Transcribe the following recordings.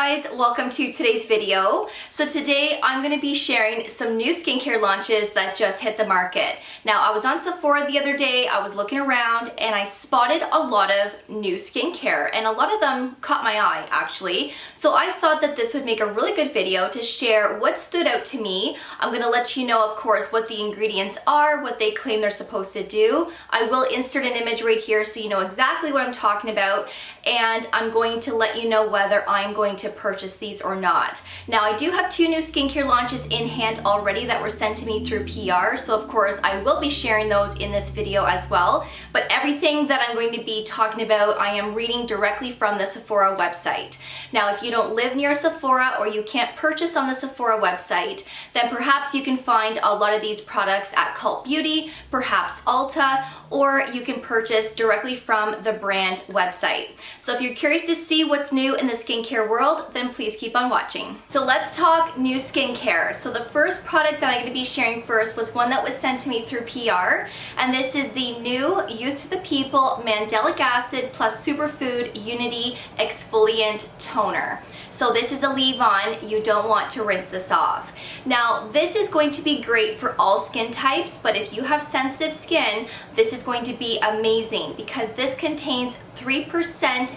guys, welcome to today's video. So today I'm going to be sharing some new skincare launches that just hit the market. Now I was on Sephora the other day, I was looking around and I spotted a lot of new skincare and a lot of them caught my eye actually. So I thought that this would make a really good video to share what stood out to me. I'm going to let you know of course what the ingredients are, what they claim they're supposed to do. I will insert an image right here so you know exactly what I'm talking about, and I'm going to let you know whether I'm going to purchase these or not. Now I do have two new skincare launches in hand already that were sent to me through PR, so of course I will be sharing those in this video as well, but everything that I'm going to be talking about I am reading directly from the Sephora website. Now if you don't live near Sephora or you can't purchase on the Sephora website, then perhaps you can find a lot of these products at Cult Beauty, perhaps Ulta, or you can purchase directly from the brand website. So if you're curious to see what's new in the skincare world, then please keep on watching. So let's talk new skincare. So the first product that I'm going to be sharing first was one that was sent to me through PR, and this is the new Youth to the People Mandelic Acid plus Superfood Unity Exfoliant Toner. So this is a leave-on, you don't want to rinse this off. Now this is going to be great for all skin types, but if you have sensitive skin, this is going to be amazing because this contains 3%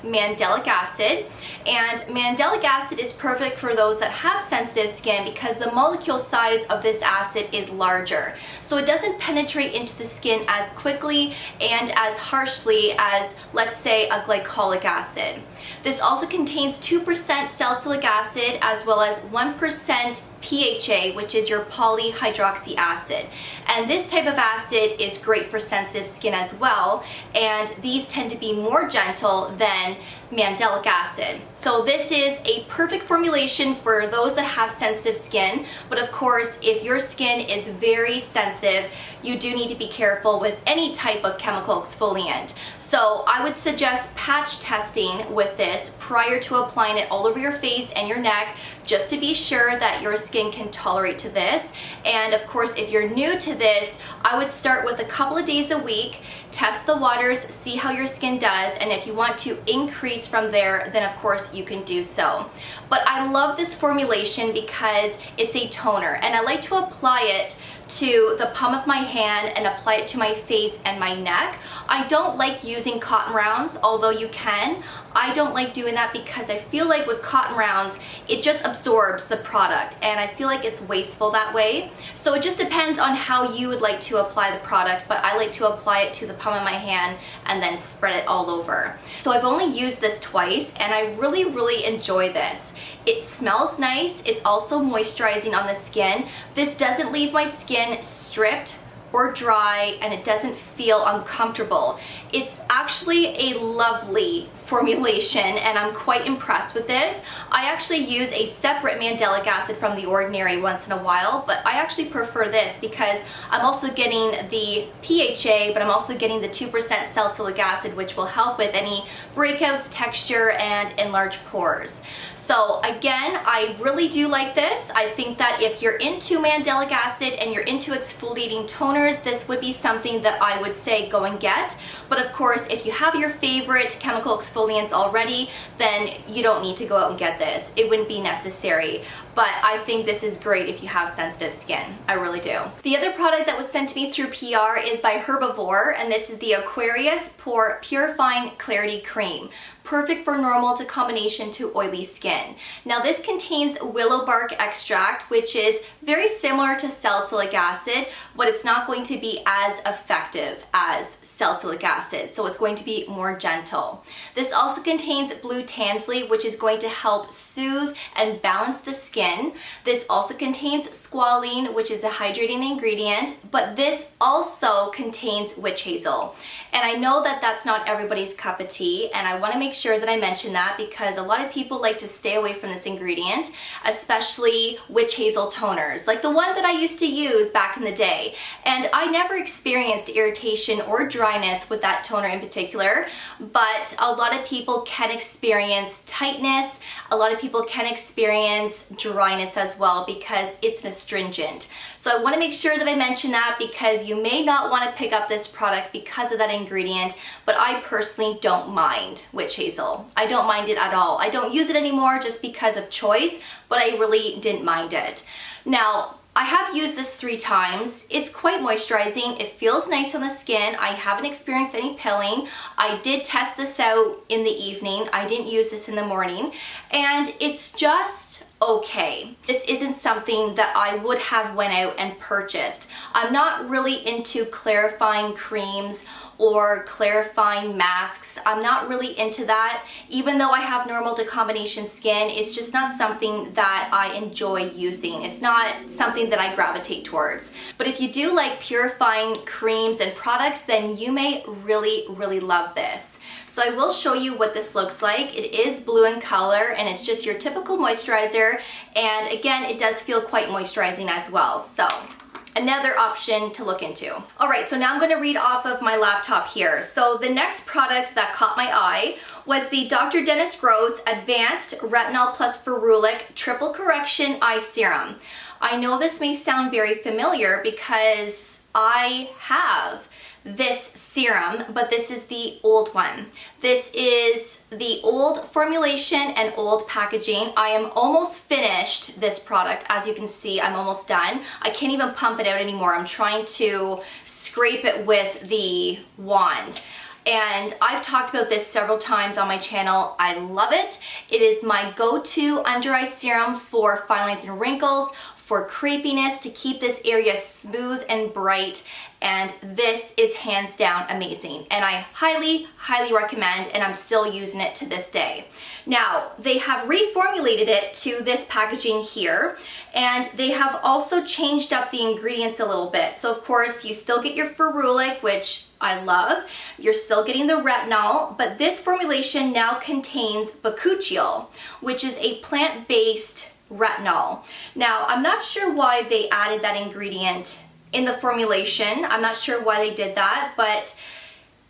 mandelic acid, and mandelic acid is perfect for those that have sensitive skin because the molecule size of this acid is larger. So it doesn't penetrate into the skin as quickly and as harshly as, let's say, a glycolic acid. This also contains 2% salicylic acid as well as 1% PHA, which is your polyhydroxy acid. And this type of acid is great for sensitive skin as well, and these tend to be more gentle than mandelic acid. So this is a perfect formulation for those that have sensitive skin, but of course if your skin is very sensitive, you do need to be careful with any type of chemical exfoliant. So I would suggest patch testing with this prior to applying it all over your face and your neck, just to be sure that your skin can tolerate to this. And of course if you're new to this, I would start with a couple of days a week, test the waters, see how your skin does, and if you want to increase from there, then of course you can do so. But I love this formulation because it's a toner, and I like to apply it to the palm of my hand and apply it to my face and my neck. I don't like using cotton rounds, although you can. I don't like doing that because I feel like with cotton rounds, it just absorbs the product and I feel like it's wasteful that way. So it just depends on how you would like to apply the product, but I like to apply it to the palm of my hand and then spread it all over. So I've only used this twice and I really enjoy this. It smells nice, it's also moisturizing on the skin. This doesn't leave my skin stripped or dry, and it doesn't feel uncomfortable. It's actually a lovely formulation and I'm quite impressed with this. I actually use a separate mandelic acid from The Ordinary once in a while, but I actually prefer this because I'm also getting the PHA, but I'm also getting the 2% salicylic acid, which will help with any breakouts, texture, and enlarged pores. So again, I really do like this. I think that if you're into mandelic acid and you're into exfoliating toners, this would be something that I would say go and get. But of course, if you have your favorite chemical exfoliants already, then you don't need to go out and get this. It wouldn't be necessary. But I think this is great if you have sensitive skin. I really do. The other product that was sent to me through PR is by Herbivore, and this is the Aquarius Pore Purifying Clarity Cream. Perfect for normal to combination to oily skin. Now this contains willow bark extract, which is very similar to salicylic acid, but it's not going to be as effective as salicylic acid, so it's going to be more gentle. This also contains blue tansley, which is going to help soothe and balance the skin. This also contains squalene, which is a hydrating ingredient, but this also contains witch hazel. And I know that that's not everybody's cup of tea, and I want to make sure that I mention that because a lot of people like to stay away from this ingredient, especially witch hazel toners, like the one that I used to use back in the day. And and I never experienced irritation or dryness with that toner in particular, but a lot of people can experience tightness. A lot of people can experience dryness as well because it's an astringent. So I want to make sure that I mention that because you may not want to pick up this product because of that ingredient, but I personally don't mind witch hazel. I don't mind it at all. I don't use it anymore just because of choice, but I really didn't mind it. Now, I have used this 3 times. It's quite moisturizing. It feels nice on the skin. I haven't experienced any pilling. I did test this out in the evening. I didn't use this in the morning, and it's just okay. This isn't something that I would have went out and purchased. I'm not really into clarifying creams or clarifying masks. I'm not really into that. Even though I have normal to combination skin, it's just not something that I enjoy using. It's not something that I gravitate towards. But if you do like purifying creams and products, then you may really, really love this. So I will show you what this looks like. It is blue in color and it's just your typical moisturizer. And again, it does feel quite moisturizing as well. So another option to look into. All right, so now I'm going to read off of my laptop here. So the next product that caught my eye was the Dr. Dennis Gross Advanced Retinol Plus Ferulic Triple Correction Eye Serum. I know this may sound very familiar because I have this serum, but this is the old one. This is the old formulation and old packaging. I am almost finished this product. As you can see, I'm almost done. I can't even pump it out anymore. I'm trying to scrape it with the wand. And I've talked about this several times on my channel. I love it. It is my go-to under eye serum for fine lines and wrinkles, for crepiness, to keep this area smooth and bright, and this is hands down amazing, and I highly, highly recommend, and I'm still using it to this day. Now, they have reformulated it to this packaging here, and they have also changed up the ingredients a little bit. So of course, you still get your ferulic, which I love. You're still getting the retinol, but this formulation now contains bakuchiol, which is a plant-based retinol. Now, I'm not sure why they added that ingredient in the formulation. I'm not sure why they did that, but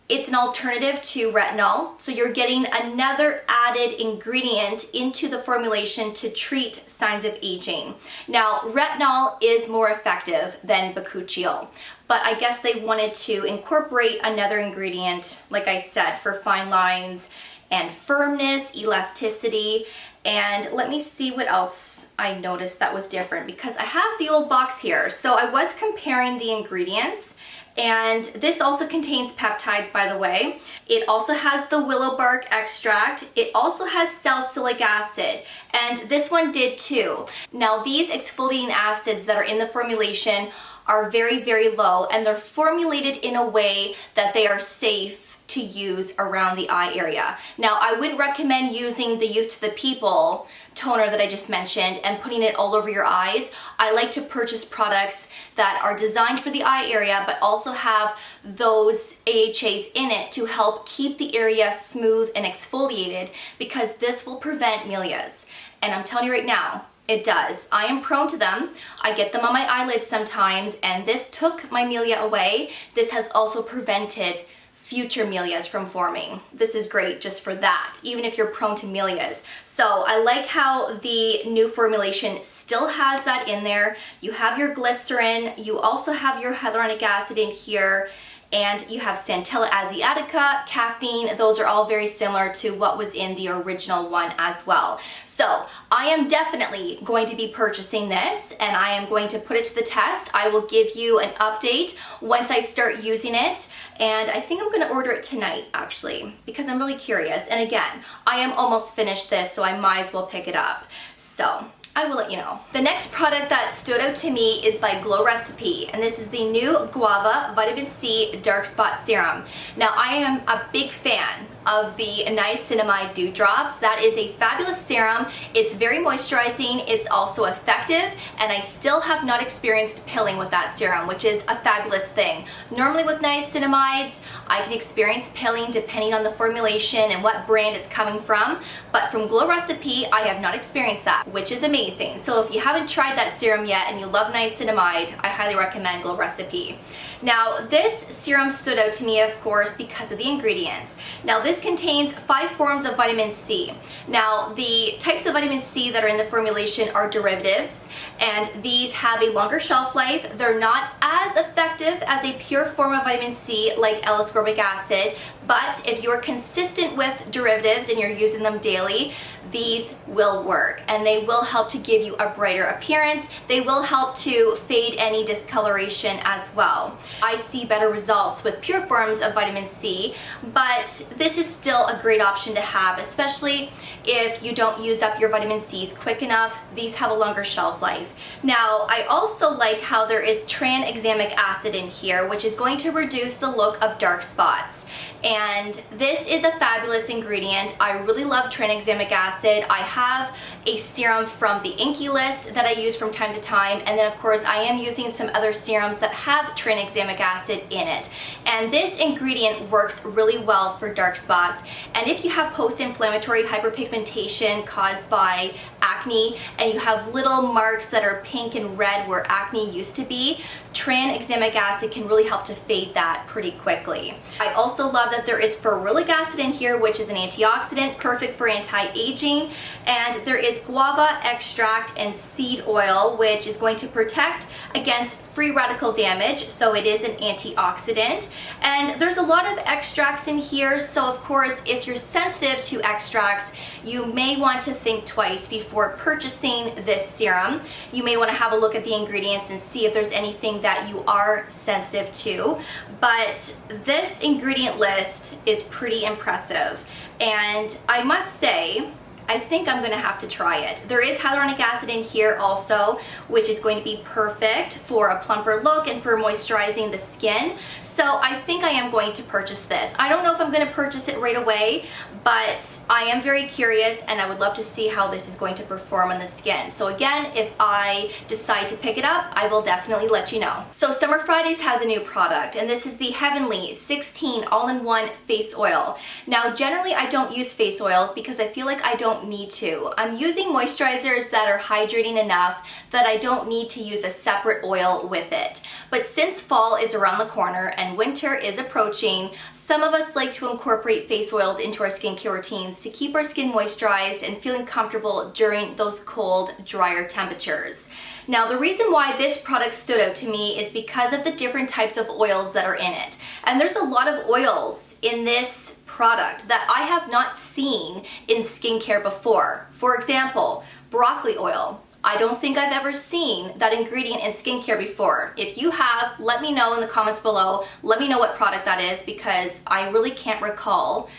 it's an alternative to retinol. So you're getting another added ingredient into the formulation to treat signs of aging. Now, retinol is more effective than bakuchiol, but I guess they wanted to incorporate another ingredient, like I said, for fine lines and firmness, elasticity. And let me see what else I noticed that was different, because I have the old box here. So I was comparing the ingredients, and this also contains peptides, by the way. It also has the willow bark extract. It also has salicylic acid, and this one did too. Now, these exfoliating acids that are in the formulation are very, very low, and they're formulated in a way that they are safe to use around the eye area. Now, I wouldn't recommend using the Youth to the People toner that I just mentioned and putting it all over your eyes. I like to purchase products that are designed for the eye area, but also have those AHAs in it to help keep the area smooth and exfoliated, because this will prevent milias. And I'm telling you right now, it does. I am prone to them. I get them on my eyelids sometimes, and this took my milia away. This has also prevented future milias from forming. This is great just for that, even if you're prone to milias. So I like how the new formulation still has that in there. You have your glycerin, you also have your hyaluronic acid in here, and you have Centella asiatica, caffeine. Those are all very similar to what was in the original one as well. So I am definitely going to be purchasing this, and I am going to put it to the test. I will give you an update once I start using it, and I think I'm going to order it tonight, actually, because I'm really curious. And again, I am almost finished this, so I might as well pick it up. So I will let you know. The next product that stood out to me is by Glow Recipe, and this is the new Guava Vitamin C Dark Spot Serum. Now, I am a big fan of the niacinamide dew drops. That is a fabulous serum. It's very moisturizing, it's also effective, and I still have not experienced pilling with that serum, which is a fabulous thing. Normally with niacinamides, I can experience pilling depending on the formulation and what brand it's coming from, but from Glow Recipe, I have not experienced that, which is amazing. amazing. So if you haven't tried that serum yet and you love niacinamide, I highly recommend Glow Recipe. Now this serum stood out to me, of course, because of the ingredients. Now this contains 5 forms of vitamin C. Now the types of vitamin C that are in the formulation are derivatives, and these have a longer shelf life. They're not as effective as a pure form of vitamin C like L-ascorbic acid, but if you're consistent with derivatives and you're using them daily, these will work and they will help to give you a brighter appearance. They will help to fade any discoloration as well. I see better results with pure forms of vitamin C, but this is still a great option to have, especially if you don't use up your vitamin C's quick enough. These have a longer shelf life. Now, I also like how there is tranexamic acid in here, which is going to reduce the look of dark spots. And this is a fabulous ingredient. I really love tranexamic acid. I have a serum from the Inky list that I use from time to time, and then of course I am using some other serums that have tranexamic acid in it. And this ingredient works really well for dark spots. And if you have post-inflammatory hyperpigmentation caused by acne and you have little marks that are pink and red where acne used to be, tranexamic acid can really help to fade that pretty quickly. I also love that there is ferulic acid in here, which is an antioxidant, perfect for anti-aging, and there is guava extract and seed oil, which is going to protect against free radical damage, so it is an antioxidant. And there's a lot of extracts in here, so of course if you're sensitive to extracts, you may want to think twice before purchasing this serum. You may want to have a look at the ingredients and see if there's anything that you are sensitive to, but this ingredient list is pretty impressive, and I must say I think I'm gonna have to try it. There is hyaluronic acid in here also, which is going to be perfect for a plumper look and for moisturizing the skin. So I think I am going to purchase this. I don't know if I'm gonna purchase it right away, but I am very curious and I would love to see how this is going to perform on the skin. So again, if I decide to pick it up, I will definitely let you know. So Summer Fridays has a new product, and this is the Heavenly 16 all-in-one face oil. Now generally I don't use face oils because I feel like I don't need to. I'm using moisturizers that are hydrating enough that I don't need to use a separate oil with it. But since fall is around the corner and winter is approaching, some of us like to incorporate face oils into our skincare routines to keep our skin moisturized and feeling comfortable during those cold, drier temperatures. Now, the reason why this product stood out to me is because of the different types of oils that are in it. And there's a lot of oils in this product that I have not seen in skincare before. For example, broccoli oil. I don't think I've ever seen that ingredient in skincare before. If you have, let me know in the comments below. Let me know what product that is, because I really can't recall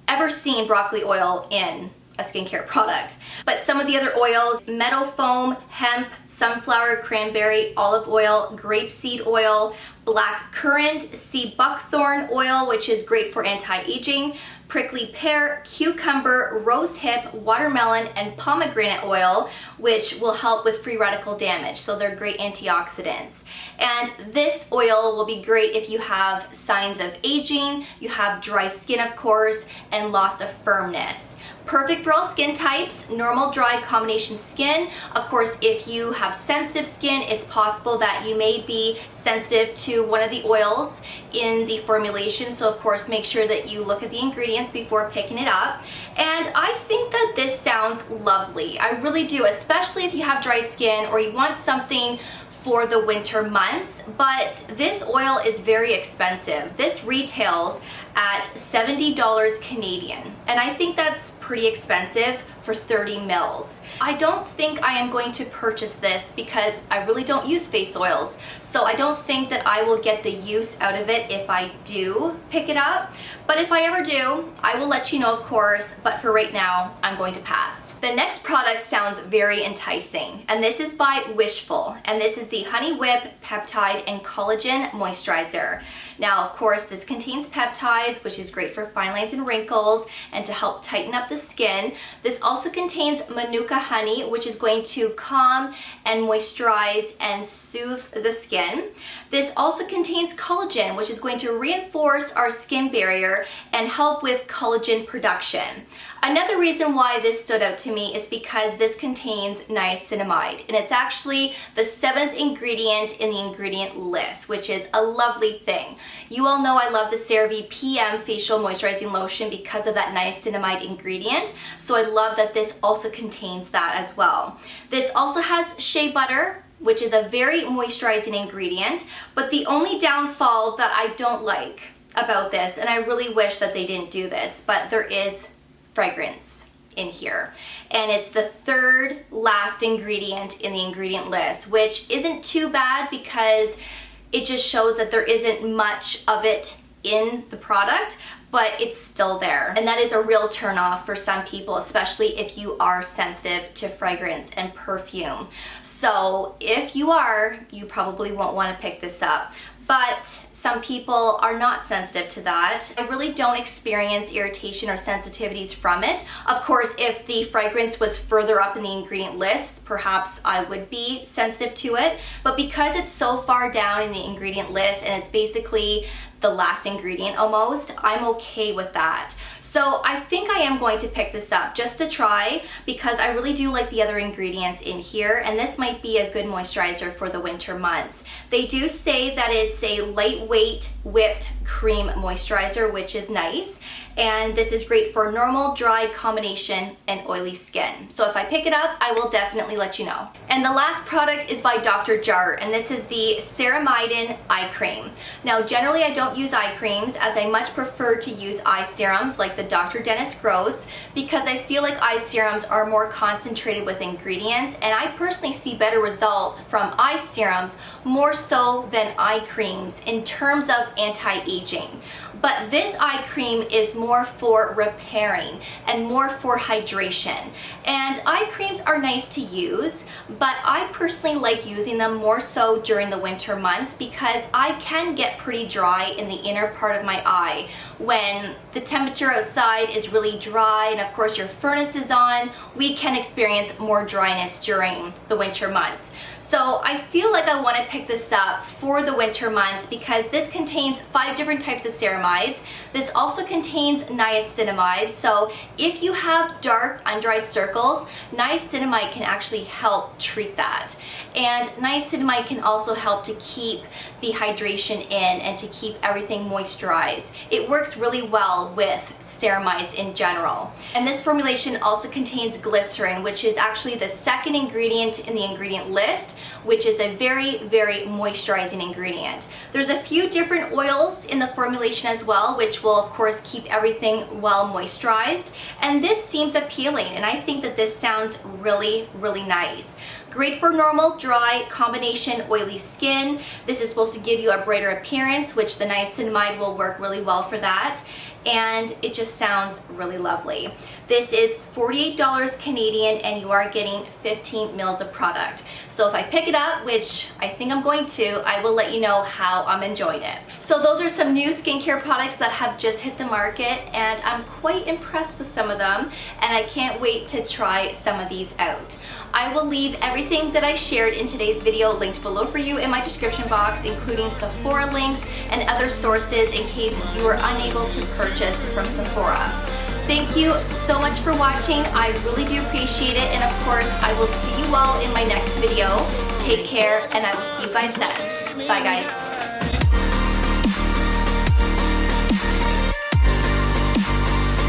ever seeing broccoli oil in a skincare product. But some of the other oils, meadow foam, hemp, sunflower, cranberry, olive oil, grapeseed oil, black currant, sea buckthorn oil, which is great for anti-aging, prickly pear, cucumber, rose hip, watermelon, and pomegranate oil, which will help with free radical damage. So they're great antioxidants. And this oil will be great if you have signs of aging, you have dry skin, of course, and loss of firmness. Perfect for all skin types, normal, dry, combination skin. Of course, if you have sensitive skin, it's possible that you may be sensitive to one of the oils in the formulation. So of course, make sure that you look at the ingredients before picking it up. And I think that this sounds lovely. I really do, especially if you have dry skin or you want something for the winter months, but this oil is very expensive. This retails at $70 Canadian, and I think that's pretty expensive for 30 mils. I don't think I am going to purchase this because I really don't use face oils, so I don't think that I will get the use out of it if I do pick it up. But if I ever do, I will let you know, of course, but for right now, I'm going to pass. The next product sounds very enticing, and this is by Wishful, and this is the Honey Whip Peptide and Collagen Moisturizer. Now, of course, this contains peptides, which is great for fine lines and wrinkles and to help tighten up the skin. This also contains Manuka honey, which is going to calm and moisturize and soothe the skin. This also contains collagen, which is going to reinforce our skin barrier and help with collagen production. Another reason why this stood out to to me is because this contains niacinamide, and it's actually the 7th ingredient in the ingredient list, which is a lovely thing. You all know I love the CeraVe PM Facial Moisturizing Lotion because of that niacinamide ingredient, so I love that this also contains that as well. This also has shea butter, which is a very moisturizing ingredient, but the only downfall that I don't like about this, and I really wish that they didn't do this, but there is fragrance in here, and it's the 3rd last ingredient in the ingredient list, which isn't too bad because it just shows that there isn't much of it in the product, but it's still there. And that is a real turn off for some people, especially if you are sensitive to fragrance and perfume. So if you are, you probably won't want to pick this up. But some people are not sensitive to that. I really don't experience irritation or sensitivities from it. Of course, if the fragrance was further up in the ingredient list, perhaps I would be sensitive to it. But because it's so far down in the ingredient list and it's basically the last ingredient almost, I'm okay with that. So I think I am going to pick this up just to try because I really do like the other ingredients in here, and this might be a good moisturizer for the winter months. They do say that it's a lightweight whipped cream moisturizer, which is nice, and this is great for normal, dry, combination, and oily skin. So if I pick it up, I will definitely let you know. And the last product is by Dr. Jart, and this is the Ceramidin Eye Cream. Now generally I don't use eye creams, as I much prefer to use eye serums like the Dr. Dennis Gross, because I feel like eye serums are more concentrated with ingredients, and I personally see better results from eye serums more so than eye creams in terms of anti-aging. But this eye cream is more for repairing and more for hydration. And eye creams are nice to use, but I personally like using them more so during the winter months because I can get pretty dry in the inner part of my eye when the temperature outside is really dry, and of course your furnace is on. We can experience more dryness during the winter months. So I feel like I want to pick this up for the winter months because this contains 5 different types of ceramides. This also contains niacinamide, so if you have dark under eye circles, niacinamide can actually help treat that. And niacinamide can also help to keep the hydration in and to keep everything moisturized. It works really well with ceramides in general. And this formulation also contains glycerin, which is actually the 2nd ingredient in the ingredient list, which is a very, very moisturizing ingredient. There's a few different oils in the formulation as well, which will of course keep everything well moisturized. And this seems appealing, and I think that this sounds really, really nice. Great for normal, dry, combination, oily skin. This is supposed to give you a brighter appearance, which the niacinamide will work really well for that. And it just sounds really lovely. This is $48 Canadian, and you are getting 15 mils of product. So if I pick it up, which I think I'm going to, I will let you know how I'm enjoying it. So those are some new skincare products that have just hit the market, and I'm quite impressed with some of them, and I can't wait to try some of these out. I will leave everything that I shared in today's video linked below for you in my description box, including Sephora links and other sources in case you are unable to purchase from Sephora. Thank you so much for watching. I really do appreciate it, and of course I will see you all in my next video. Take care, and I will see you guys then. Bye guys.